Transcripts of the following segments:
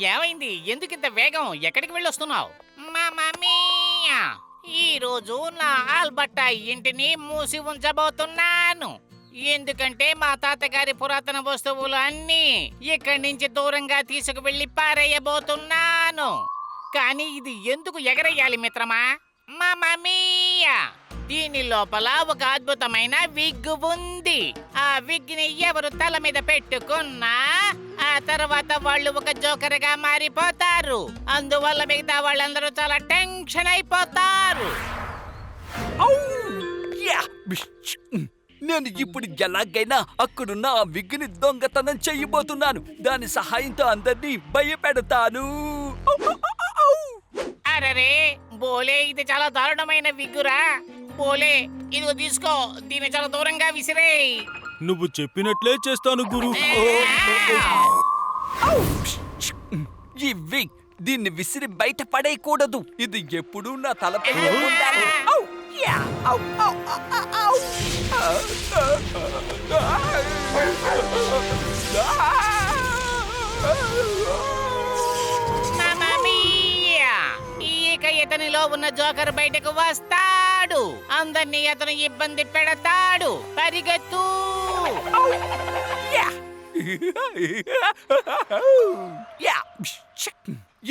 ఏమైంది? ఎందుకింత వేగం? ఎక్కడికి వెళ్ళొస్తున్నావు? ఈ రోజు నా ఆల్బర్టా ఇంటిని మూసి ఉంచబోతున్నాను. ఎందుకంటే మా తాతగారి పురాతన వస్తువులు అన్నీ ఇక్కడి నుంచి దూరంగా తీసుకువెళ్ళి పారేయబోతున్నాను. కానీ ఇది ఎందుకు ఎగరేయాలి మిత్రమా? మామీయా, దీని లోపల ఒక అద్భుతమైన విగ్ ఉంది. ఆ విగ్ ని ఎవరు తల మీద పెట్టుకున్నా ఆ తర్వాత వాళ్ళు ఒక జోకర్ గా మారిపోతారు. అందువల్ల మిగతా వాళ్ళందరూ చాలా టెన్షన్ అయిపోతారు. నేను ఇప్పుడు ఎలాగైనా అక్కడున్న ఆ విగ్గుని దొంగతనం చెయ్యబోతున్నాను. దాని సహాయంతో అందరినీ భయపెడతాను. అరే బోలే, ఇది చాలా దారుణమైన విగ్గురా. బోలే, ఇదిగో తీసుకో, దీన్ని చాలా దూరంగా విసిరేయ్. నువ్వు చెప్పినట్లే చేస్తాను గురు. ఈ విగ్ దీన్ని విసిరి బయట పడేయకూడదు. ఇది ఎప్పుడూ నా తలపై ఉండాలి. ఇక ఇతనిలో ఉన్న జోకర్ బయటకు వస్తాడు. అందరినీ అతను ఇబ్బంది పెడతాడు. పరిగెత్తు.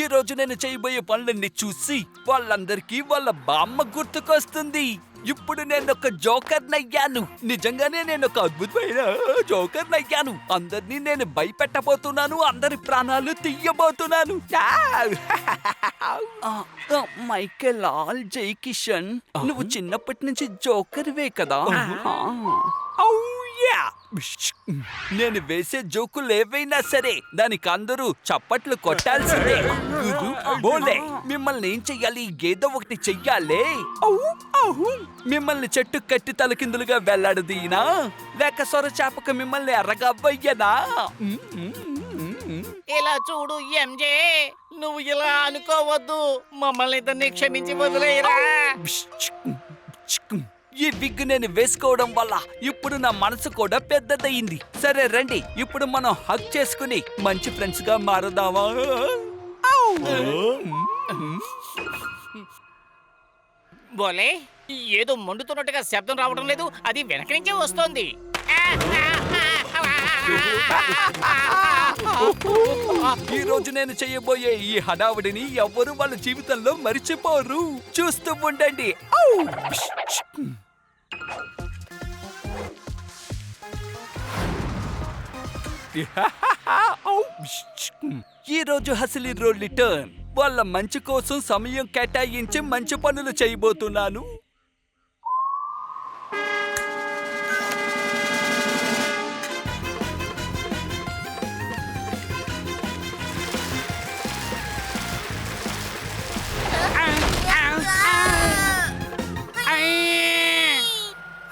ఈ రోజు నేను చేయబోయే పనులన్నీ చూసి వాళ్ళందరికీ వాళ్ళ బామ్మ గుర్తుకొస్తుంది. ఇప్పుడు నేను ఒక జోకర్ నయ్యాను. నిజంగానే నేను ఒక అద్భుతమైన జోకర్ నయ్యాను. అందరినీ నేను భయపెట్టబోతున్నాను. అందరి ప్రాణాలు తీయబోతున్నాను. మైకేల్ ఆల్ జై కిషన్, నువ్వు చిన్నప్పటి నుంచి జోకర్వే కదా? నేను వేసే జోకులు ఏవైనా సరే దానికి అందరూ చప్పట్లు కొట్టాల్సిందే. బోలే, మిమ్మల్ని ఏం చెయ్యాలి? ఏదో ఒకటి చెయ్యాలే. మిమ్మల్ని చెట్టు కట్టి తలకిందులుగా వెళ్లాడదీనా, లేక సొర చేపక మిమ్మల్ని ఎర్రగా అవ్వయ్యనా? ఇలా చూడు ఎంజే, నువ్వు ఇలా అనుకోవద్దు. మమ్మల్ని ఇద్దరిని క్షమించి వదిలేయరా. ఈ విగ్ నేను వేసుకోవడం వల్ల ఇప్పుడు నా మనసు కూడా పెద్దదయ్యింది. సరే రండి, ఇప్పుడు మనం హగ్ చేసుకుని మంచి ఫ్రెండ్స్ గా మారదామా? బోలే, ఏదో మండుతున్నట్టుగా శబ్దం రావడం లేదు. అది వెనక నుంచే వస్తోంది. ఈ రోజు నేను చేయబోయే ఈ హడావుడిని ఎవ్వరూ వాళ్ళ జీవితంలో మరిచిపోరు. చూస్తూ ఉండండి. ఈ రోజు హసిలి రోల్ టర్న్. వాళ్ళ మంచి కోసం సమయం కేటాయించి మంచి పనులు చేయబోతున్నాను.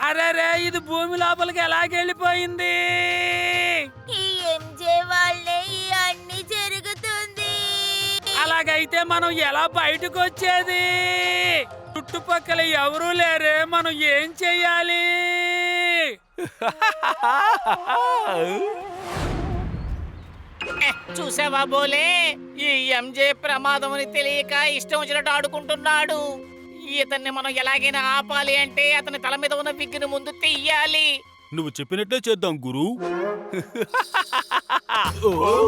అరే, ఇది భూమి లోపలికి ఎలాగెళ్ళిపోయింది? అన్ని జరుగుతుంది. అలాగైతే మనం ఎలా బయటకు వచ్చేది? చుట్టుపక్కల ఎవరూ లేరే, మనం ఏం చెయ్యాలి? చూసావా బోలే, ఈ ఎంజే ప్రమాదం అని తెలియక ఇష్టం వచ్చినట్టు ఆడుకుంటున్నాడు. ఇతన్ని మనం ఎలాగైనా ఆపాలి అంటే అతని తల మీద ఉన్న విగ్గుని ముందు తీయాలి. నువ్వు చెప్పినట్లే చేద్దాం గురు.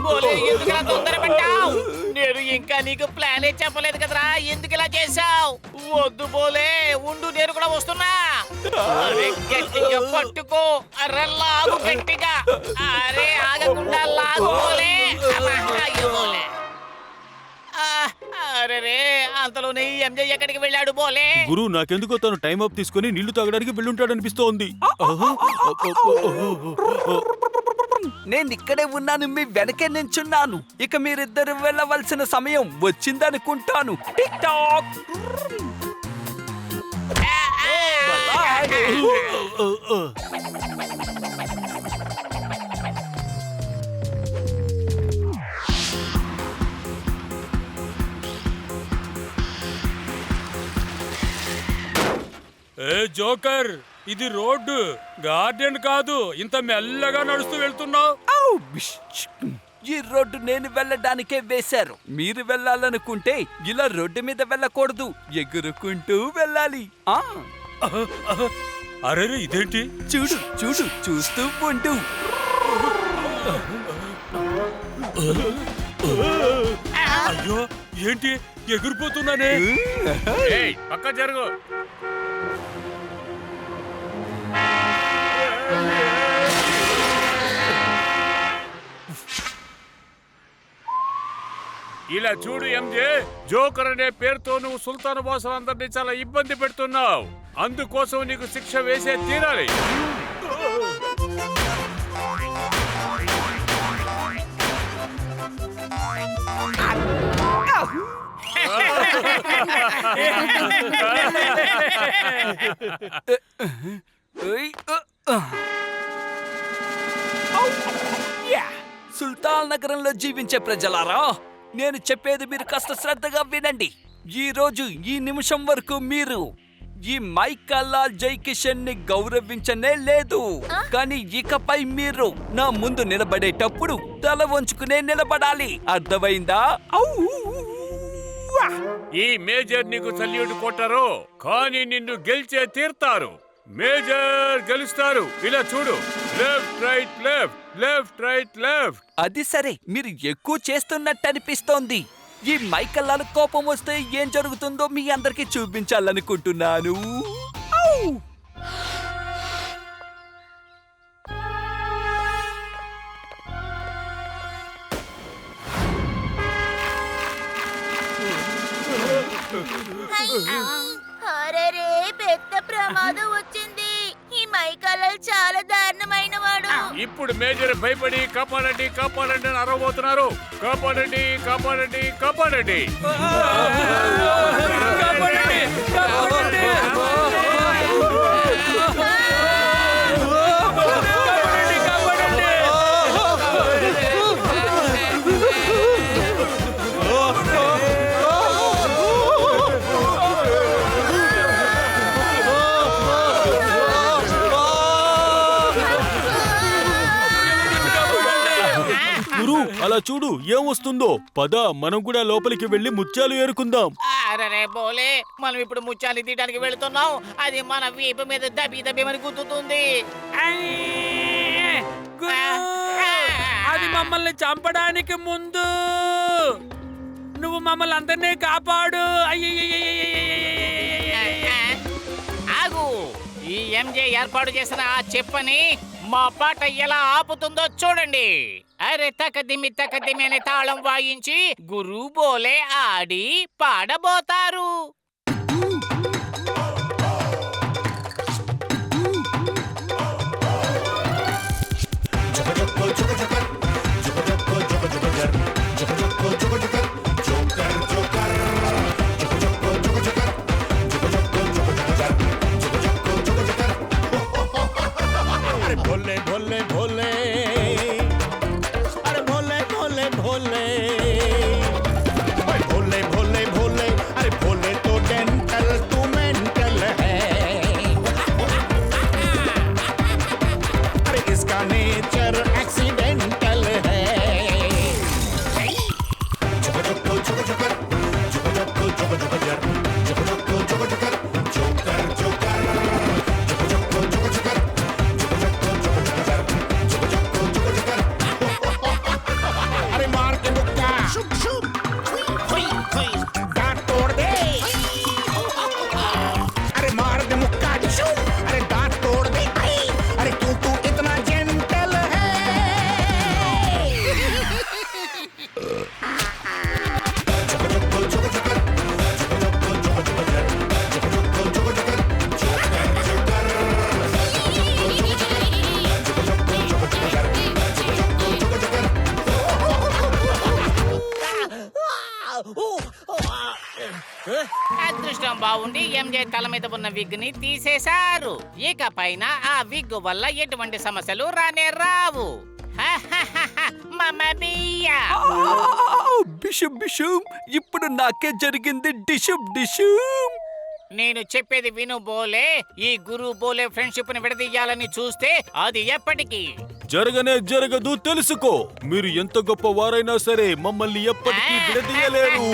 బోలే, ఎందుకు ఇలా తొందరపడ్డావు? నేను ఇంకా నీకు ప్లానే చెప్పలేదు కదరా, ఎందుకు ఇలా చేశావు? వద్దు బోలే, ఉండు, నేను కూడా వస్తున్నా. అరే గట్టిగా పట్టుకో. అరే లాగు గట్టిగా. అరే ఆగకుండా లాగు బోలే. బోలే, అరే అంతలోనే ఎంజే ఎక్కడికి వెళ్ళాడు బోలే? గురు, నాకెందుకో తను టైం అప్ తీసుకుని నీళ్లు తాగడానికి వెళ్ళుంటాడు అనిపిస్తోంది. నేను ఇక్కడే ఉన్నాను, మీ వెనకే నించున్నాను. ఇక మీరిద్దరు వెళ్ళవలసిన సమయం వచ్చిందనుకుంటాను. Tick tock. ఏ జోకర్, ఇది రోడ్డు, గార్డెన్ కాదు. ఇంత మెల్లగా నడుస్తూ వెళ్తున్నావు. ఈ రోడ్డు నేను వెళ్ళడానికే వేశారు. మీరు వెళ్ళాలనుకుంటే ఇలా రోడ్డు మీద వెళ్ళకూడదు, ఎగురుకుంటూ వెళ్ళాలి. అరే ఇదేంటి? చూడు చూడు, చూస్తూ ఉండు. అయ్యో ఏంటి ఎగిరిపోతున్నానే. పక్క జరుగు. ఇలా చూడు ఎంజే, జోకర్ అనే పేరుతో నువ్వు సుల్తాన్ బాసులందరినీ చాలా ఇబ్బంది పెడుతున్నావు. అందుకోసం నీకు శిక్ష వేసే తీరాలి. సుల్తాన్ నగరంలో జీవించే ప్రజలారా, నేను చెప్పేది మీరు కాస్త శ్రద్ధగా వినండి. ఈ రోజు ఈ నిమిషం వరకు మీరు ఈ మైకాలాల్ జై కిషన్ ని గౌరవించనే లేదు. కానీ ఇకపై మీరు నా ముందు నిలబడేటప్పుడు తల వంచుకునే నిలబడాలి. అర్థమైందా? ఈ మేజర్ నీకు సల్యూట్ కొట్టరు, కానీ నిన్ను గెలిచే తీర్తారు. మేజర్ గెలుస్తారు. ఇలా చూడు, left right left, left right left. అది సరే, మీరు ఎక్కువ చేస్తున్నట్టు అనిపిస్తోంది. ఈ మైకల్లాల కోపం వస్తే ఏం జరుగుతుందో మీ అందరికి చూపించాలనుకుంటున్నాను. అరెరే, పెద్ద ప్రమాదం వచ్చింది. ఈ మైకాలాల్ చాలా దారుణమైన వాడు. ఇప్పుడు మేజర్ భయపడి కాపాడండి కాపాడండి అని అరవబోతున్నారు. కాపాడండి కాపాడండి కాపాడండి. గురు అలా చూడు ఏం వస్తుందో. పద మనం కూడా లోపలికి వెళ్ళి ముత్యాలు ఏరుకుందాం. అరే బోలే, మనం ఇప్పుడు ముత్యాలు తీయడానికి వెళుతున్నాం. అది మన వీపు మీద దబి దబిమని గుద్దుతుంది. అది మమ్మల్ని చంపడానికి ముందు నువ్వు మమ్మల్ని అందరినీ కాపాడు. ఆగు, ఈ ఎంజే ఏర్పాటు చేసిన ఆ చెప్పని మా పాట ఎలా ఆపుతుందో చూడండి. అరే తకదిమి తకదిమి అనే తాళం వాయించి గురు బోలే ఆడి పాడబోతారు. भोले भोले भोले, अरे भोले भोले भोले, भोले भोले भोले, अरे भोले तो डेंटल तू मेंटल है. अरे इसका नेचर एक्सीडेंटल है. अरे मार के मुक्का दांत तोड़ दे. अरे मार दे मुक्का, अरे दांत तोड़ दे. अरे क्यों तू इतना जेंटल है. అదృష్టం బాగుండి ఎంజే తల మీద ఉన్న విగ్ ని తీసేశారు. ఇక పైన ఆ విగ్ వల్ల ఎటువంటి సమస్యలు రానే రావు. బిషుం బిషుం, ఇప్పుడు నాకే జరిగింది డిషుం డిషుం. నేను చెప్పేది విను బోలే. ఈ గురు బోలే ఫ్రెండ్షిప్ ని విడదీయాలని చూస్తే అది ఎప్పటికీ జరగనే జరగదు తెలుసుకో. మీరు ఎంత గొప్ప వారైనా సరే మమ్మల్ని ఎప్పటికీ విడదీయలేరు.